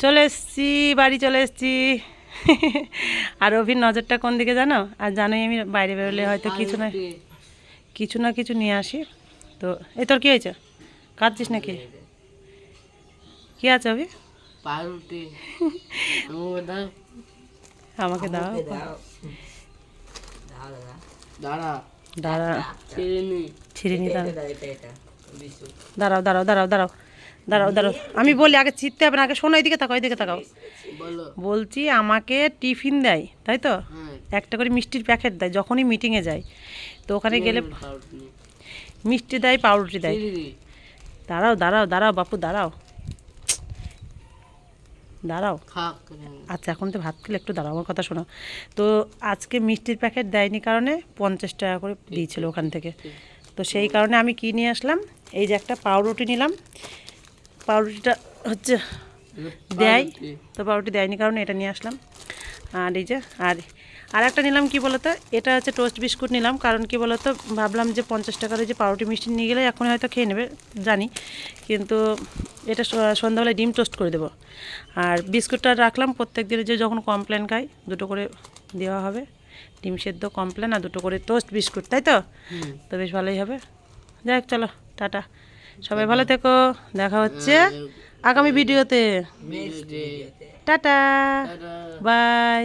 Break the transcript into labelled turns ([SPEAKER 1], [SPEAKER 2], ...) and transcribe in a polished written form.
[SPEAKER 1] চলে এসছি, বাড়ি চলে এসছি। আর অভির নজরটা কোন দিকে জানো? আর জানোই আমি বাইরে বেরোলে হয়তো কিছু না কিছু নিয়ে আসি। তো এই তোর কী হয়েছে? কাঁদছিস নাকি? কি আছে অভি? আমাকে দাও। দাঁড়া, ছিঁড়ে নি। দাঁড়াও দাঁড়াও দাঁড়াও দাঁড়াও দাঁড়াও দাঁড়াও, আমি বলি, আগে চিনতে হবে না, আগে শোনো, এইদিকে তাকাও, এইদিকে তাকাও। বলছি আমাকে টিফিন দেয়, তাই তো? একটা করে মিষ্টির প্যাকেট দেয় যখনই মিটিংয়ে যায়। তো ওখানে গেলে মিষ্টি দেয়, পাউরুটি দেয়। দাঁড়াও দাঁড়াও দাঁড়াও বাপু, দাঁড়াও দাঁড়াও। আচ্ছা এখন তো ভাত খেলে, একটু দাঁড়াও, আমার কথা শোনো। তো আজকে মিষ্টির প্যাকেট দেয়নি কারণে 50 টাকা করে দিয়েছিল ওখান থেকে। তো সেই কারণে আমি কি নিয়ে আসলাম, এই যে একটা পাউরুটি নিলাম। পাউরুটিটা হচ্ছে দেয়, তো পাউরুটি দেয়নি কারণে এটা নিয়ে আসলাম। আর এই যে আর একটা নিলাম, কি বলতো, এটা হচ্ছে টোস্ট বিস্কুট নিলাম। কারণ কি বলতো, ভাবলাম যে 50 টাকার যে পাউরুটি মিষ্টি নিয়ে গেলে এখন হয়তো খেয়ে নেবে জানি, কিন্তু এটা সন্ধ্যাবেলায় ডিম টোস্ট করে দেবো। আর বিস্কুটটা রাখলাম, প্রত্যেক দিনের যে যখন কমপ্লেন খাই 2টো করে দেওয়া হবে, ডিম সেদ্ধ কমপ্লেন আর 2টো করে টোস্ট বিস্কুট, তাই তো? তো বেশ ভালোই হবে। যাই হোক, চলো টাটা, সবাই ভালো থেকো, দেখা হচ্ছে আগামী ভিডিওতে। Tata, by.